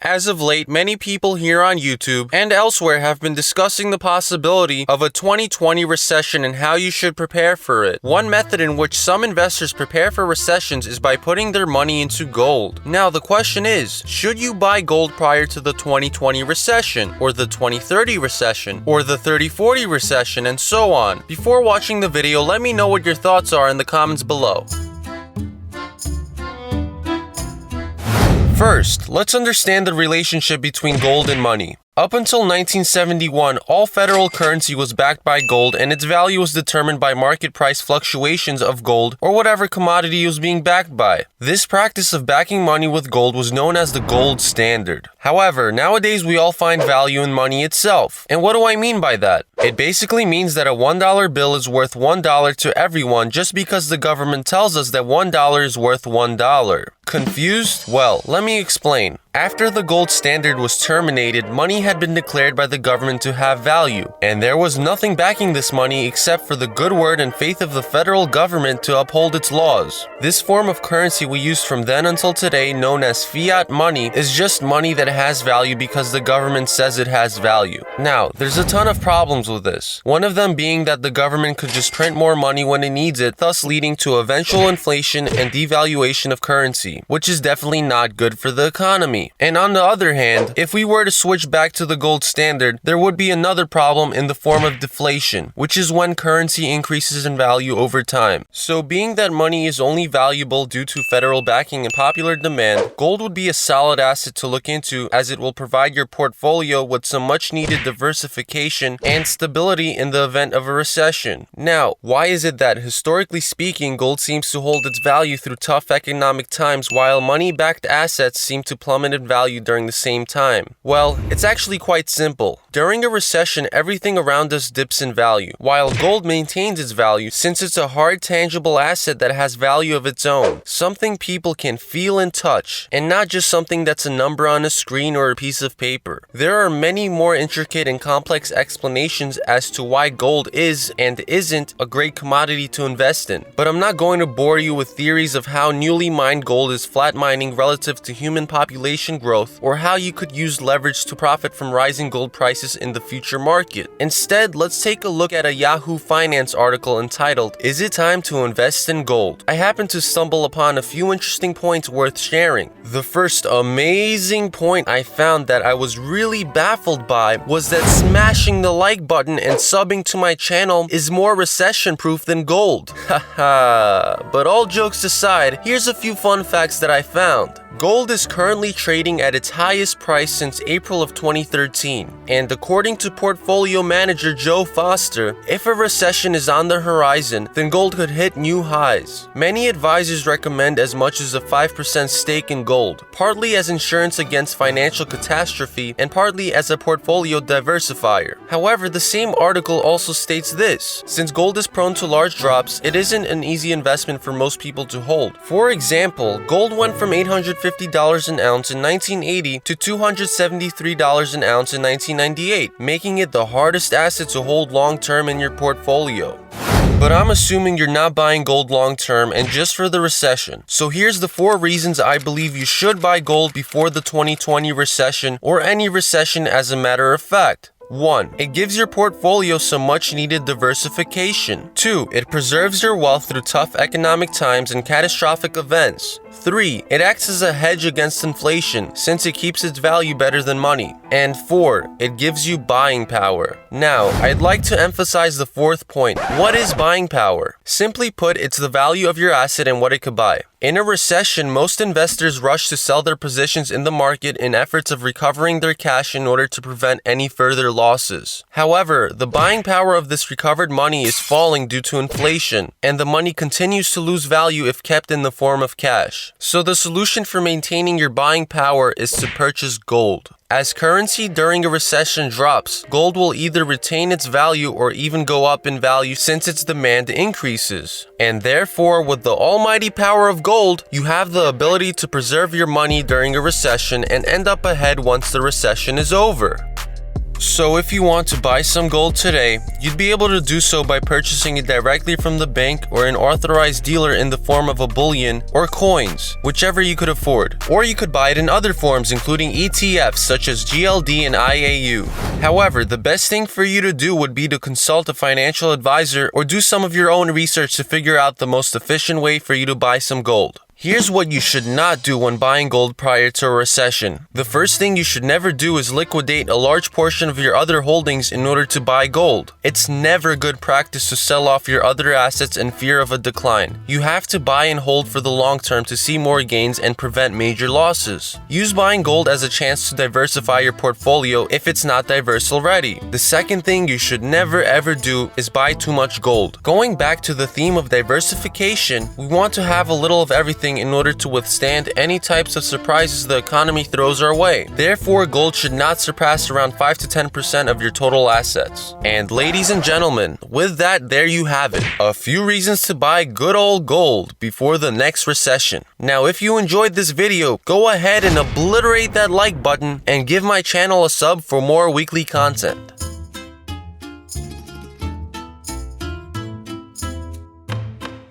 As of late, many people here on YouTube and elsewhere have been discussing the possibility of a 2020 recession and how you should prepare for it. One method in which some investors prepare for recessions is by putting their money into gold. Now, the question is, should you buy gold prior to the 2020 recession, or the 2030 recession, or the 30-40 recession, and so on? Before watching the video, let me know what your thoughts are in the comments below. First, let's understand the relationship between gold and money. Up until 1971, all federal currency was backed by gold and its value was determined by market price fluctuations of gold or whatever commodity it was being backed by. This practice of backing money with gold was known as the gold standard. However, nowadays we all find value in money itself. And what do I mean by that? It basically means that a $1 bill is worth $1 to everyone just because the government tells us that $1 is worth $1. Confused? Well, let me explain. After the gold standard was terminated, money had been declared by the government to have value, and there was nothing backing this money except for the good word and faith of the federal government to uphold its laws. This form of currency we use from then until today, known as fiat money, is just money that has value because the government says it has value. Now, there's a ton of problems with this. One of them being that the government could just print more money when it needs it, thus leading to eventual inflation and devaluation of currency, which is definitely not good for the economy. And on the other hand, if we were to switch back to the gold standard, there would be another problem in the form of deflation, which is when currency increases in value over time. So being that money is only valuable due to federal backing and popular demand, gold would be a solid asset to look into as it will provide your portfolio with some much needed diversification and stability in the event of a recession. Now, why is it that historically speaking, gold seems to hold its value through tough economic times while money-backed assets seem to plummet in value during the same time? Well, it's actually quite simple. During a recession, everything around us dips in value, while gold maintains its value since it's a hard, tangible asset that has value of its own, something people can feel and touch, and not just something that's a number on a screen or a piece of paper. There are many more intricate and complex explanations as to why gold is and isn't a great commodity to invest in, but I'm not going to bore you with theories of how newly mined gold is flat mining relative to human population growth, or how you could use leverage to profit from rising gold prices in the future market. Instead, let's take a look at a Yahoo Finance article entitled, "Is it time to invest in gold?" I happened to stumble upon a few interesting points worth sharing. The first amazing point I found that I was really baffled by was that smashing the like button and subbing to my channel is more recession proof than gold. Haha. But all jokes aside, here's a few fun facts that I found. Gold is currently trading at its highest price since April of 2013, and according to portfolio manager Joe Foster, if a recession is on the horizon, then gold could hit new highs. Many advisors recommend as much as a 5% stake in gold, partly as insurance against financial catastrophe and partly as a portfolio diversifier. However, the same article also states this: since gold is prone to large drops, it isn't an easy investment for most people to hold. For example, gold went from $850 an ounce in 1980 to $273 an ounce in 1998, making it the hardest asset to hold long-term in your portfolio. But I'm assuming you're not buying gold long-term and just for the recession. So here's the 4 reasons I believe you should buy gold before the 2020 recession or any recession as a matter of fact. 1. It gives your portfolio some much-needed diversification. 2. It preserves your wealth through tough economic times and catastrophic events. 3. It acts as a hedge against inflation since it keeps its value better than money. And 4. It gives you buying power. Now, I'd like to emphasize the 4th point. What is buying power? Simply put, it's the value of your asset and what it could buy. In a recession, most investors rush to sell their positions in the market in efforts of recovering their cash in order to prevent any further losses. However, the buying power of this recovered money is falling due to inflation, and the money continues to lose value if kept in the form of cash. So the solution for maintaining your buying power is to purchase gold. As currency during a recession drops, gold will either retain its value or even go up in value since its demand increases. And therefore, with the almighty power of gold, you have the ability to preserve your money during a recession and end up ahead once the recession is over. So if you want to buy some gold today, you'd be able to do so by purchasing it directly from the bank or an authorized dealer in the form of a bullion or coins, whichever you could afford. Or you could buy it in other forms including ETFs such as GLD and IAU. However, the best thing for you to do would be to consult a financial advisor or do some of your own research to figure out the most efficient way for you to buy some gold. Here's what you should not do when buying gold prior to a recession. The first thing you should never do is liquidate a large portion of your other holdings in order to buy gold. It's never good practice to sell off your other assets in fear of a decline. You have to buy and hold for the long term to see more gains and prevent major losses. Use buying gold as a chance to diversify your portfolio if it's not diverse already. The second thing you should never ever do is buy too much gold. Going back to the theme of diversification, we want to have a little of everything in order to withstand any types of surprises the economy throws our way. Therefore, gold should not surpass around 5 to 10% of your total assets. And ladies and gentlemen, with that, there you have it. A few reasons to buy good old gold before the next recession. Now, if you enjoyed this video, go ahead and obliterate that like button and give my channel a sub for more weekly content.